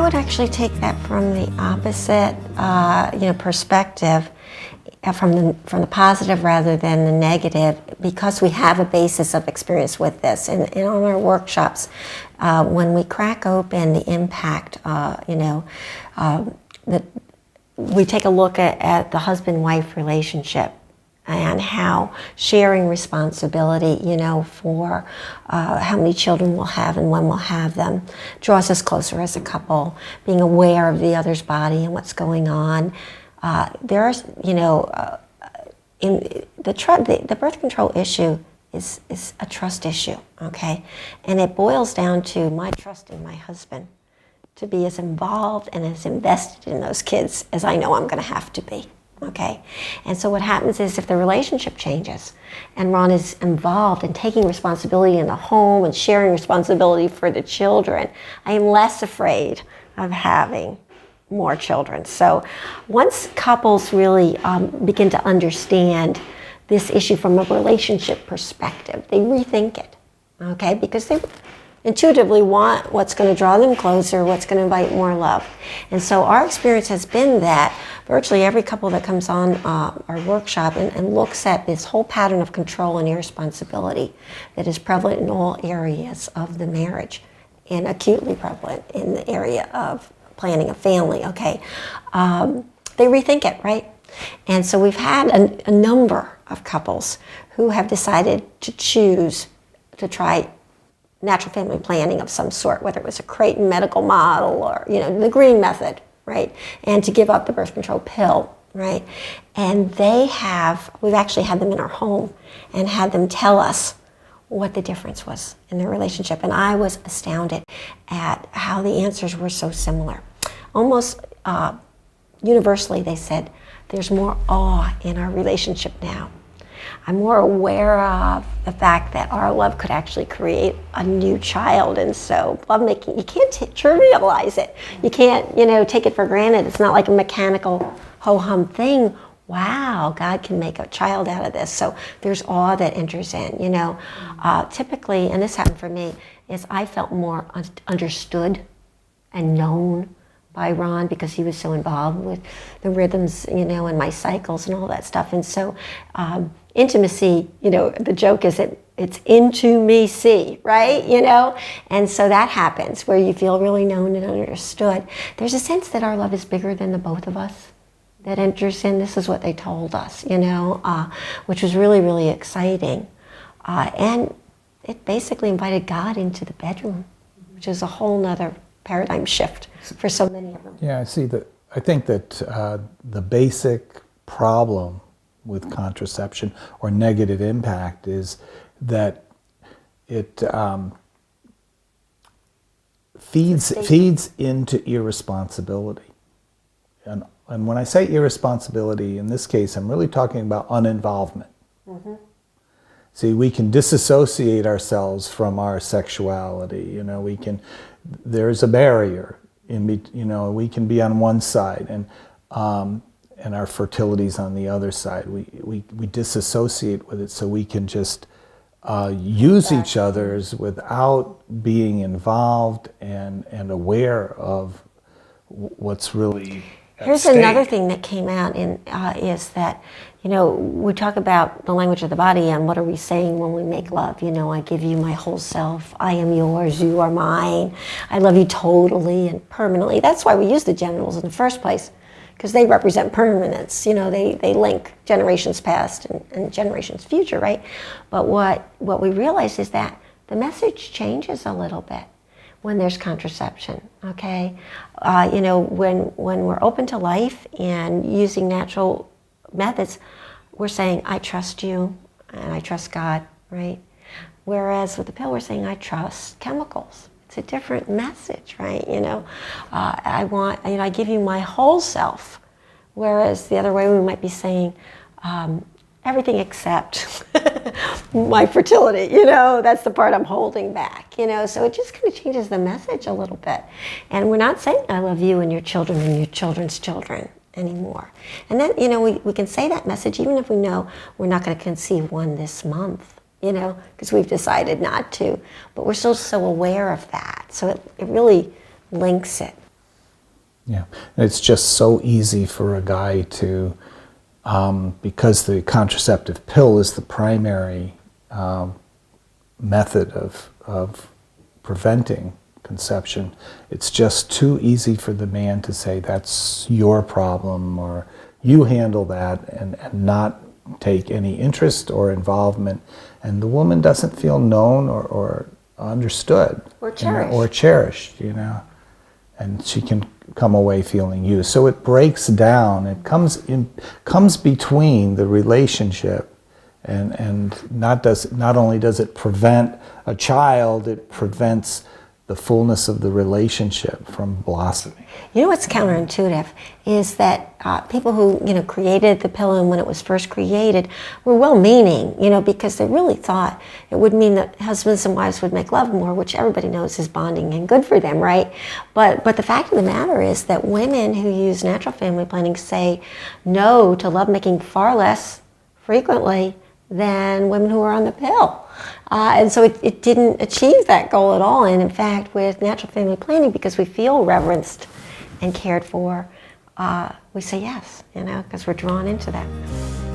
would actually take that from the opposite, perspective, from the positive rather than the negative, because we have a basis of experience with this. And on our workshops, when we crack open the impact, we take a look at the husband-wife relationship and how sharing responsibility, for how many children we'll have and when we'll have them, draws us closer as a couple, being aware of the other's body and what's going on. There's, in the birth control issue is a trust issue, okay? And it boils down to my trusting my husband to be as involved and as invested in those kids as I know I'm going to have to be, okay? And so what happens is if the relationship changes and Ron is involved in taking responsibility in the home and sharing responsibility for the children, I am less afraid of having more children. So once couples really begin to understand this issue from a relationship perspective, they rethink it, okay? Because they intuitively want what's going to draw them closer, what's going to invite more love. And so our experience has been that virtually every couple that comes on our workshop and looks at this whole pattern of control and irresponsibility that is prevalent in all areas of the marriage and acutely prevalent in the area of planning a family, okay? They rethink it, right? And so we've had a number of couples who have decided to choose to try natural family planning of some sort, whether it was a Creighton medical model or, the green method, right? And to give up the birth control pill, right? And we've actually had them in our home and had them tell us what the difference was in their relationship. And I was astounded at how the answers were so similar. Almost universally, they said, there's more awe in our relationship now. I'm more aware of the fact that our love could actually create a new child. And so lovemaking, you can't trivialize it. You can't, take it for granted. It's not like a mechanical ho-hum thing. Wow, God can make a child out of this. So there's awe that enters in, Typically, and this happened for me, is I felt more understood and known by Ron because he was so involved with the rhythms, and my cycles and all that stuff. And so intimacy, the joke is it's into me see, right? And so that happens where you feel really known and understood. There's a sense that our love is bigger than the both of us that enters in. This is what they told us, which was really, really exciting. And it basically invited God into the bedroom, which is a whole nother paradigm shift for so many of them. Yeah, I think that the basic problem with contraception or negative impact is that it feeds into irresponsibility. And when I say irresponsibility, in this case, I'm really talking about uninvolvement. Mm-hmm. See, we can disassociate ourselves from our sexuality. There's a barrier we can be on one side and our fertility's on the other side. We disassociate with it so we can just use each other's without being involved and aware of what's really at Here's stake. Another thing that came out is that, we talk about the language of the body and what are we saying when we make love. I give you my whole self. I am yours. You are mine. I love you totally and permanently. That's why we use the genitals in the first place, because they represent permanence. They link generations past and generations future, right? But what we realize is that the message changes a little bit when there's contraception, okay? When we're open to life and using natural methods, we're saying, I trust you and I trust God, right? Whereas with the pill, we're saying, I trust chemicals. It's a different message, right? I give you my whole self. Whereas the other way, we might be saying, everything except my fertility, that's the part I'm holding back, so it just kind of changes the message a little bit. And we're not saying I love you and your children and your children's children anymore. And then, we can say that message even if we know we're not going to conceive one this month, because we've decided not to, but we're still so aware of that. So it really links it. Yeah, it's just so easy for a guy to, because the contraceptive pill is the primary method of preventing conception, it's just too easy for the man to say that's your problem or you handle that, and not take any interest or involvement, and the woman doesn't feel known or understood Or cherished. or cherished, and she can come away feeling used. So it breaks down. It comes between the relationship, and not only does it prevent a child, it prevents the fullness of the relationship from blossoming. You know what's counterintuitive is that people who created the pill, and when it was first created, were well-meaning, because they really thought it would mean that husbands and wives would make love more, which everybody knows is bonding and good for them, right? But the fact of the matter is that women who use natural family planning say no to lovemaking far less frequently than women who are on the pill. And so it didn't achieve that goal at all. And in fact, with natural family planning, because we feel reverenced and cared for, we say yes, because we're drawn into that.